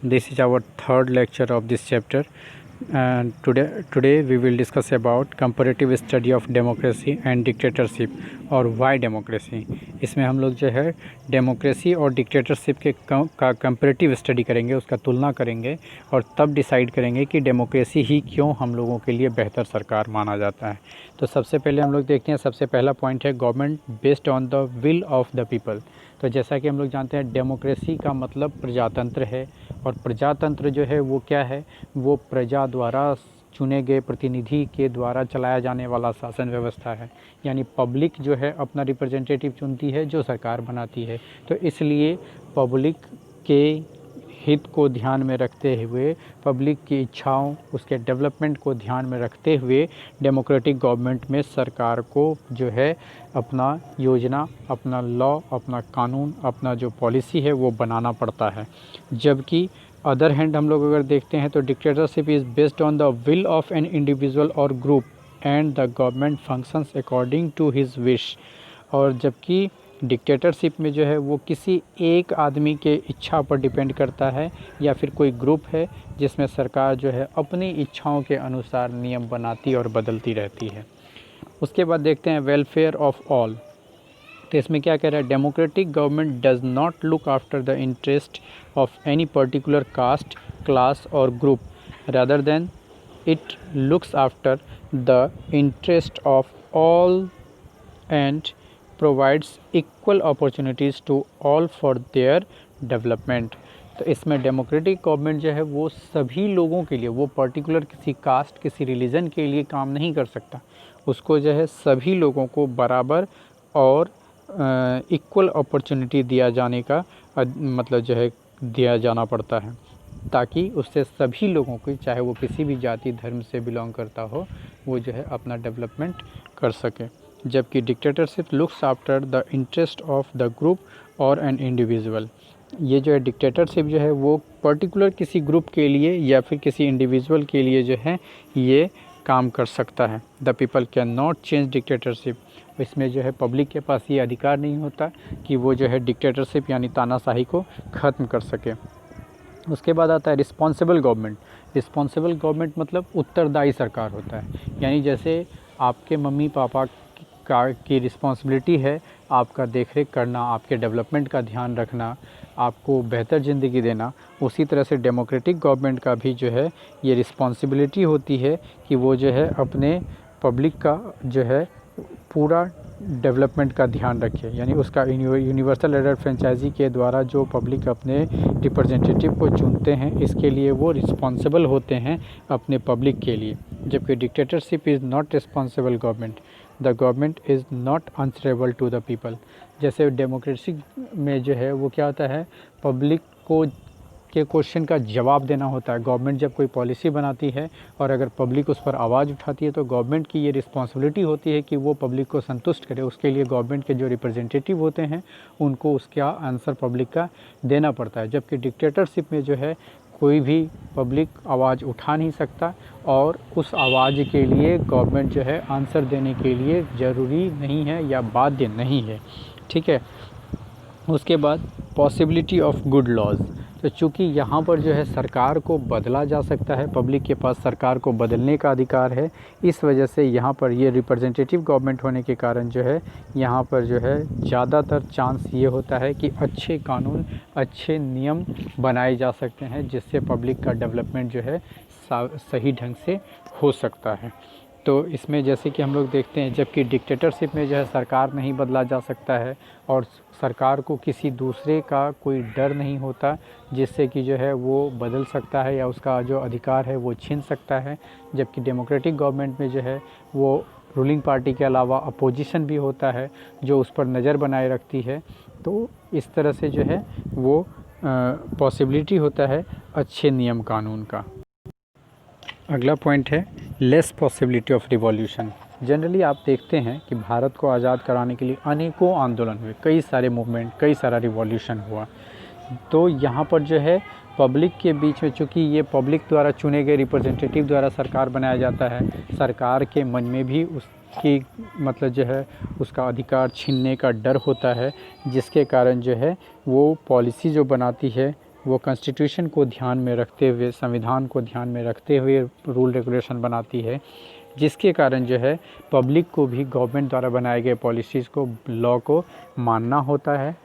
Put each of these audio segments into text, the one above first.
This is our third lecture of this chapter, and today we will discuss about comparative study of democracy and dictatorship और why democracy। इसमें हम लोग जो है democracy और dictatorship के का कंपैरेटिव स्टडी करेंगे, उसका तुलना करेंगे और तब डिसाइड करेंगे कि डेमोक्रेसी ही क्यों हम लोगों के लिए बेहतर सरकार माना जाता है। तो सबसे पहले हम लोग देखते हैं, सबसे पहला पॉइंट है government based on the will of the people. तो जैसा कि हम लोग जानते हैं डेमोक्रेसी का मतलब प्रजातंत्र है, और प्रजातंत्र जो है वो क्या है, वो प्रजा द्वारा चुने गए प्रतिनिधि के द्वारा चलाया जाने वाला शासन व्यवस्था है। यानी पब्लिक जो है अपना रिप्रेजेंटेटिव चुनती है जो सरकार बनाती है। तो इसलिए पब्लिक के हित को ध्यान में रखते हुए, पब्लिक की इच्छाओं, उसके डेवलपमेंट को ध्यान में रखते हुए डेमोक्रेटिक गवर्नमेंट में सरकार को जो है अपना योजना, अपना लॉ, अपना कानून, अपना जो पॉलिसी है वो बनाना पड़ता है। जबकि अदर हैंड हम लोग अगर देखते हैं तो dictatorship is based on the will of an individual और group and the government functions according to his wish. और जबकि डिक्टेटरशिप में जो है वो किसी एक आदमी के इच्छा पर डिपेंड करता है, या फिर कोई ग्रुप है जिसमें सरकार जो है अपनी इच्छाओं के अनुसार नियम बनाती और बदलती रहती है। उसके बाद देखते हैं वेलफेयर ऑफ ऑल। तो इसमें क्या कह रहा है, democratic government does not look after the interest of any particular caste, class और group, rather than it looks after the interest of all and provides equal opportunities to all for their development. तो इसमें democratic government जो है वो सभी लोगों के लिए, वो पर्टिकुलर किसी कास्ट, किसी रिलीजन के लिए काम नहीं कर सकता। उसको जो है सभी लोगों को बराबर और इक्वल अपॉर्चुनिटी दिया जाने का मतलब जो है दिया जाना पड़ता है, ताकि उससे सभी लोगों को, चाहे वो किसी भी जाति धर्म से बिलोंग करता हो, वो जो है अपना डेवलपमेंट कर सके। जबकि dictatorship looks after the interest of the group और एन इंडिविजुअल। ये जो है डिक्टेटरशिप जो है वो पर्टिकुलर किसी ग्रुप के लिए या फिर किसी इंडिविजुअल के लिए जो है ये काम कर सकता है। The people can not change dictatorship. इसमें जो है पब्लिक के पास ये अधिकार नहीं होता कि वो जो है डिक्टेटरशिप यानी तानाशाही को ख़त्म कर सके। उसके बाद आता है रिस्पॉन्सिबल गवर्नमेंट। रिस्पॉन्सिबल गवर्नमेंट मतलब उत्तरदायी सरकार होता है। यानी जैसे आपके मम्मी पापा की रिस्पॉन्सिबिलिटी है आपका देखरेख करना, आपके डेवलपमेंट का ध्यान रखना, आपको बेहतर ज़िंदगी देना, उसी तरह से डेमोक्रेटिक गवर्नमेंट का भी जो है ये रिस्पॉन्सिबिलिटी होती है कि वो जो है अपने पब्लिक का जो है पूरा डेवलपमेंट का ध्यान रखे। यानी उसका यूनिवर्सल एडल्ट फ्रेंचाइजी के द्वारा जो पब्लिक अपने रिप्रेजेंटेटिव को चुनते हैं, इसके लिए वो रिस्पॉन्सिबल होते हैं अपने पब्लिक के लिए। जबकि dictatorship is not responsible government, the government is not answerable to the people. जैसे डेमोक्रेसी में जो है वो क्या होता है, पब्लिक को के क्वेश्चन का जवाब देना होता है। गवर्नमेंट जब कोई पॉलिसी बनाती है और अगर पब्लिक उस पर आवाज़ उठाती है तो गवर्नमेंट की ये रिस्पॉन्सिबिलिटी होती है कि वो पब्लिक को संतुष्ट करे। उसके लिए गवर्नमेंट के जो रिप्रेजेंटेटिव होते हैं उनको उसका आंसर पब्लिक का देना पड़ता है। जबकि डिक्टेटरशिप में जो है कोई भी पब्लिक आवाज़ उठा नहीं सकता, और उस आवाज़ के लिए गवर्नमेंट जो है आंसर देने के लिए ज़रूरी नहीं है या बाध्य नहीं है। ठीक है। उसके बाद पॉसिबिलिटी ऑफ गुड लॉज। तो चूँकि यहाँ पर जो है सरकार को बदला जा सकता है, पब्लिक के पास सरकार को बदलने का अधिकार है, इस वजह से यहाँ पर ये रिप्रेजेंटेटिव गवर्नमेंट होने के कारण जो है यहाँ पर जो है ज़्यादातर चांस ये होता है कि अच्छे कानून, अच्छे नियम बनाए जा सकते हैं, जिससे पब्लिक का डेवलपमेंट जो है सही ढंग से हो सकता है। तो इसमें जैसे कि हम लोग देखते हैं, जबकि डिक्टेटरशिप में जो है सरकार नहीं बदला जा सकता है और सरकार को किसी दूसरे का कोई डर नहीं होता जिससे कि जो है वो बदल सकता है या उसका जो अधिकार है वो छीन सकता है। जबकि डेमोक्रेटिक गवर्नमेंट में जो है वो रूलिंग पार्टी के अलावा अपोजिशन भी होता है जो उस पर नज़र बनाए रखती है। तो इस तरह से जो है वो पॉसिबिलिटी होता है अच्छे नियम कानून का। अगला पॉइंट है less possibility of revolution. Generally आप देखते हैं कि भारत को आज़ाद कराने के लिए अनेकों आंदोलन हुए, कई सारे मूवमेंट, कई सारा रिवॉल्यूशन हुआ। तो यहाँ पर जो है पब्लिक के बीच में, चूँकि ये पब्लिक द्वारा चुने गए रिप्रेजेंटेटिव द्वारा सरकार बनाया जाता है, सरकार के मन में भी उसकी मतलब जो है उसका अधिकार छीनने का डर होता है, जिसके कारण जो है वो पॉलिसी जो बनाती है वो कॉन्स्टिट्यूशन को ध्यान में रखते हुए, संविधान को ध्यान में रखते हुए रूल रेगुलेशन बनाती है, जिसके कारण जो है पब्लिक को भी गवर्नमेंट द्वारा बनाए गए पॉलिसीज़ को, लॉ को मानना होता है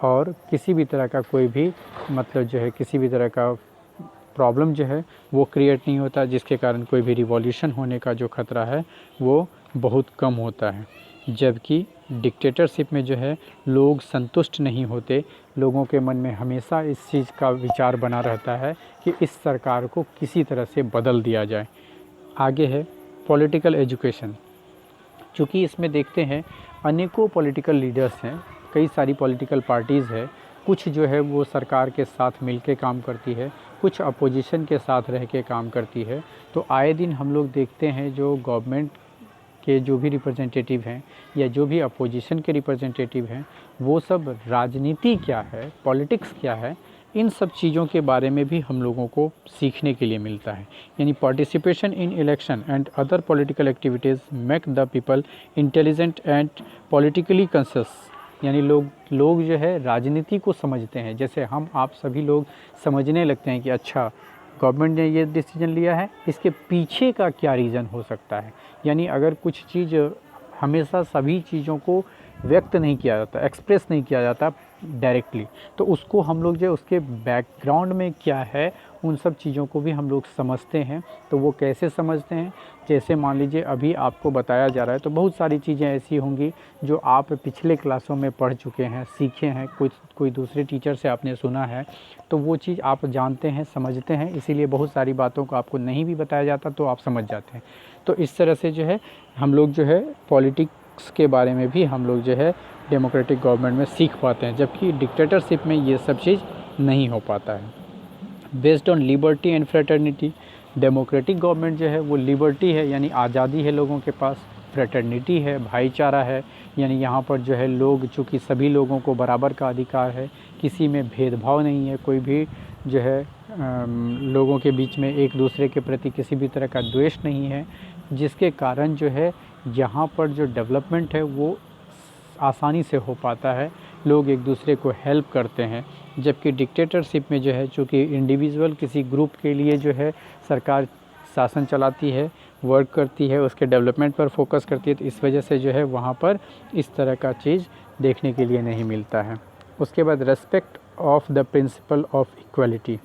और किसी भी तरह का कोई भी मतलब जो है किसी भी तरह का प्रॉब्लम जो है वो क्रिएट नहीं होता, जिसके कारण कोई भी रिवॉल्यूशन होने का जो खतरा है वो बहुत कम होता है। जबकि डिक्टेटरशिप में जो है लोग संतुष्ट नहीं होते, लोगों के मन में हमेशा इस चीज़ का विचार बना रहता है कि इस सरकार को किसी तरह से बदल दिया जाए। आगे है पॉलिटिकल एजुकेशन। चूँकि इसमें देखते हैं अनेकों पॉलिटिकल लीडर्स हैं, कई सारी पॉलिटिकल पार्टीज़ है, कुछ जो है वो सरकार के साथ मिलके काम करती है, कुछ अपोजिशन के साथ रह के काम करती है। तो आए दिन हम लोग देखते हैं जो गवर्नमेंट के जो भी रिप्रेजेंटेटिव हैं या जो भी अपोजिशन के रिप्रेजेंटेटिव हैं, वो सब राजनीति क्या है, पॉलिटिक्स क्या है, इन सब चीज़ों के बारे में भी हम लोगों को सीखने के लिए मिलता है। यानी participation in election and other political activities make the people intelligent and politically conscious. यानी लोग जो है राजनीति को समझते हैं, जैसे हम आप सभी लोग समझने लगते हैं कि अच्छा गवर्नमेंट ने ये डिसीजन लिया है, इसके पीछे का क्या रीज़न हो सकता है। यानी अगर कुछ चीज़ हमेशा सभी चीज़ों को व्यक्त नहीं किया जाता, एक्सप्रेस नहीं किया जाता डायरेक्टली, तो उसको हम लोग जो उसके बैकग्राउंड में क्या है उन सब चीज़ों को भी हम लोग समझते हैं। तो वो कैसे समझते हैं, जैसे मान लीजिए अभी आपको बताया जा रहा है, तो बहुत सारी चीज़ें ऐसी होंगी जो आप पिछले क्लासों में पढ़ चुके हैं, सीखे हैं, कोई दूसरे टीचर से आपने सुना है, तो वो चीज़ आप जानते हैं, समझते हैं, इसीलिए बहुत सारी बातों को आपको नहीं भी बताया जाता तो आप समझ जाते हैं। तो इस तरह से जो है हम लोग जो है पॉलिटिक्स के बारे में भी हम लोग जो है डेमोक्रेटिक गवर्नमेंट में सीख पाते हैं, जबकि डिक्टेटरशिप में ये सब चीज़ नहीं हो पाता है। Based on liberty and fraternity, democratic government जो है वो लिबर्टी है, यानी आज़ादी है लोगों के पास, फ्रेटर्निटी है, भाईचारा है, यानी यहाँ पर जो है लोग, चूँकि सभी लोगों को बराबर का अधिकार है, किसी में भेदभाव नहीं है, कोई भी जो है लोगों के बीच में एक दूसरे के प्रति किसी भी तरह का द्वेष नहीं है, जिसके कारण जो है यहाँ पर जो डेवलपमेंट है वो आसानी से हो पाता है, लोग एक दूसरे को हेल्प करते हैं। जबकि डिक्टेटरशिप में जो है चूँकि इंडिविजुअल किसी ग्रुप के लिए जो है सरकार शासन चलाती है, वर्क करती है, उसके डेवलपमेंट पर फोकस करती है, तो इस वजह से जो है वहाँ पर इस तरह का चीज़ देखने के लिए नहीं मिलता है। उसके बाद respect of the principle of equality.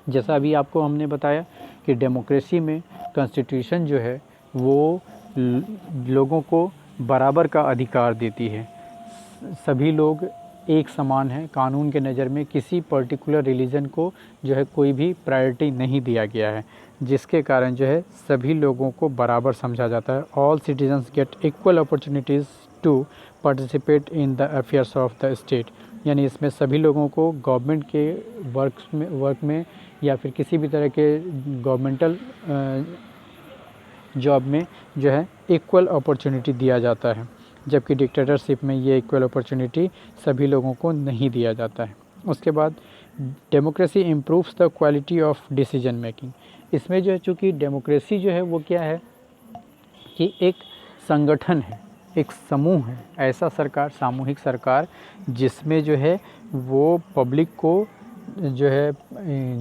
जैसा अभी आपको हमने बताया कि डेमोक्रेसी में कॉन्स्टिट्यूशन जो है वो लोगों को बराबर का अधिकार देती है, सभी लोग एक समान हैं, कानून के नज़र में किसी पर्टिकुलर रिलीजन को जो है कोई भी प्रायोरिटी नहीं दिया गया है, जिसके कारण जो है सभी लोगों को बराबर समझा जाता है। All citizens get equal opportunities to participate in the affairs of the state. यानी इसमें सभी लोगों को गवर्नमेंट के वर्क में या फिर किसी भी तरह के गवर्नमेंटल जॉब में जो है इक्वल अपॉर्चुनिटी दिया जाता है, जबकि डिक्टेटरशिप में ये इक्वल अपॉर्चुनिटी सभी लोगों को नहीं दिया जाता है। उसके बाद democracy improves the quality of decision making. इसमें जो है चूँकि डेमोक्रेसी जो है वो क्या है कि एक संगठन है, एक समूह है, ऐसा सरकार, सामूहिक सरकार, जिसमें जो है वो पब्लिक को जो है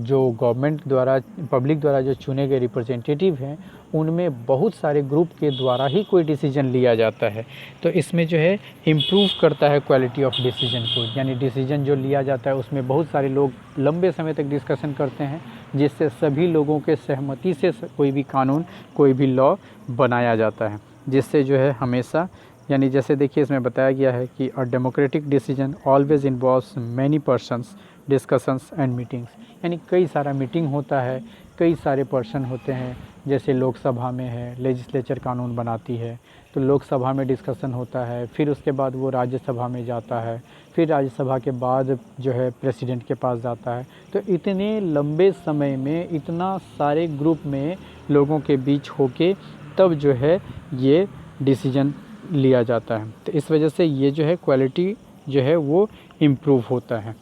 जो गवर्नमेंट द्वारा, पब्लिक द्वारा जो चुने गए रिप्रेजेंटेटिव हैं, उनमें बहुत सारे ग्रुप के द्वारा ही कोई डिसीजन लिया जाता है। तो इसमें जो है इम्प्रूव करता है क्वालिटी ऑफ डिसीजन को, यानी डिसीजन जो लिया जाता है उसमें बहुत सारे लोग लंबे समय तक डिस्कशन करते हैं, जिससे सभी लोगों के सहमति से कोई भी कानून, कोई भी लॉ बनाया जाता है, जिससे जो है हमेशा, यानी जैसे देखिए इसमें बताया गया है कि a democratic decision always involves many persons, discussions and meetings. यानी कई सारा मीटिंग होता है, कई सारे पर्सन होते हैं, जैसे लोकसभा में है, लेजिस्लेचर कानून बनाती है, तो लोकसभा में डिस्कशन होता है, फिर उसके बाद वो राज्यसभा में जाता है, फिर राज्यसभा के बाद जो है प्रेसिडेंट के पास जाता है। तो इतने लंबे समय में इतना सारे ग्रुप में लोगों के बीच होके तब जो है ये डिसीजन लिया जाता है। तो इस वजह से ये जो है क्वालिटी जो है वो इम्प्रूव होता है।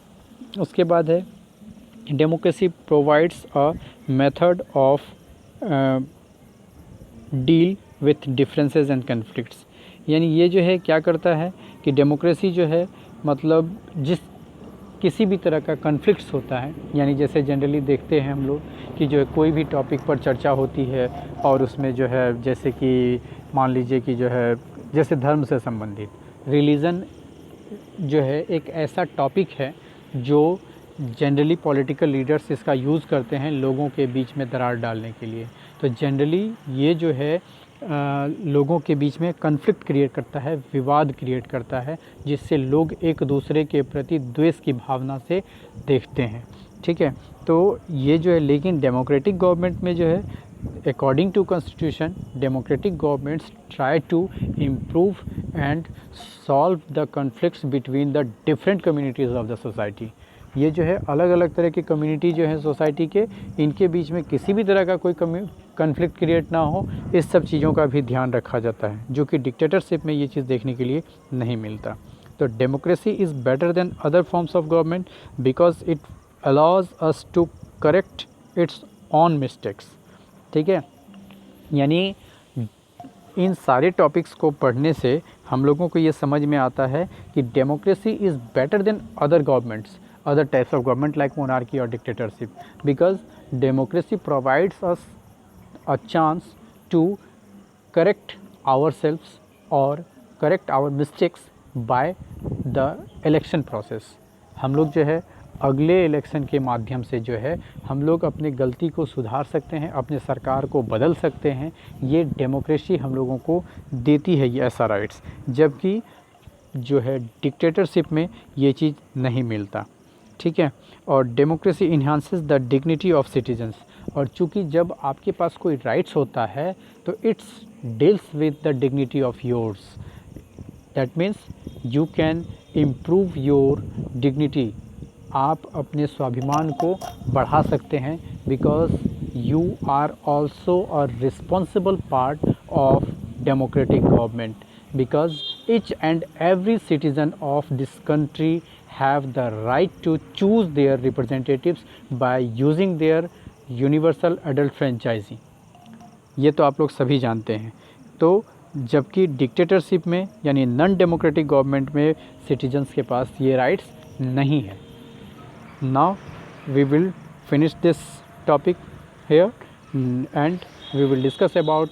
उसके बाद है democracy provides a method of deal with differences and conflicts. यानी ये जो है क्या करता है कि डेमोक्रेसी जो है मतलब जिस किसी भी तरह का कन्फ्लिक्ट्स होता है, यानी जैसे जनरली देखते हैं हम लोग कि जो है कोई भी टॉपिक पर चर्चा होती है और उसमें जो है जैसे कि मान लीजिए कि जो है जैसे धर्म से संबंधित रिलीजन जो है एक ऐसा टॉपिक है जो जनरली पॉलिटिकल लीडर्स इसका यूज़ करते हैं लोगों के बीच में दरार डालने के लिए। तो जनरली ये जो है लोगों के बीच में कन्फ्लिक्ट क्रिएट करता है, विवाद क्रिएट करता है, जिससे लोग एक दूसरे के प्रति द्वेष की भावना से देखते हैं। ठीक है, तो ये जो है, लेकिन डेमोक्रेटिक गवर्नमेंट में जो है according to constitution democratic governments try to improve and solve the conflicts between the different communities of the society। ये जो है अलग अलग तरह की कम्युनिटी जो है सोसाइटी के, इनके बीच में किसी भी तरह का कोई कन्फ्लिक्ट क्रिएट ना हो, इस सब चीज़ों का भी ध्यान रखा जाता है, जो कि डिक्टेटरशिप में ये चीज़ देखने के लिए नहीं मिलता। तो democracy is better than other forms of government because it allows us to correct its own mistakes. ठीक है, यानी इन सारे टॉपिक्स को पढ़ने से हम लोगों को ये समझ में आता है कि democracy is better than other governments, other types of government like monarchy और dictatorship, because democracy provides us a chance to correct ourselves और correct our mistakes by the election process. हम लोग जो है अगले इलेक्शन के माध्यम से जो है हम लोग अपनी गलती को सुधार सकते हैं, अपने सरकार को बदल सकते हैं। ये डेमोक्रेसी हम लोगों को देती है ये ऐसा राइट्स, जबकि जो है डिक्टेटरशिप में ये चीज़ नहीं मिलता। ठीक है, और democracy enhances the dignity of citizens, और चूँकि जब आपके पास कोई राइट्स होता है तो its deals with the dignity of yours, that means you can improve your dignity, आप अपने स्वाभिमान को बढ़ा सकते हैं, because you are also a responsible part of democratic government, because each and every citizen of this country have the right to choose their representatives by using their universal adult franchising। ये तो आप लोग सभी जानते हैं। तो जबकि dictatorship में यानी नॉन डेमोक्रेटिक गवर्नमेंट में सिटीजन्स के पास ये राइट्स नहीं है। Now we will finish this topic here and we will discuss about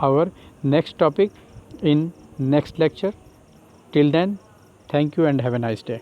our next topic in next lecture. Till then, thank you and have a nice day.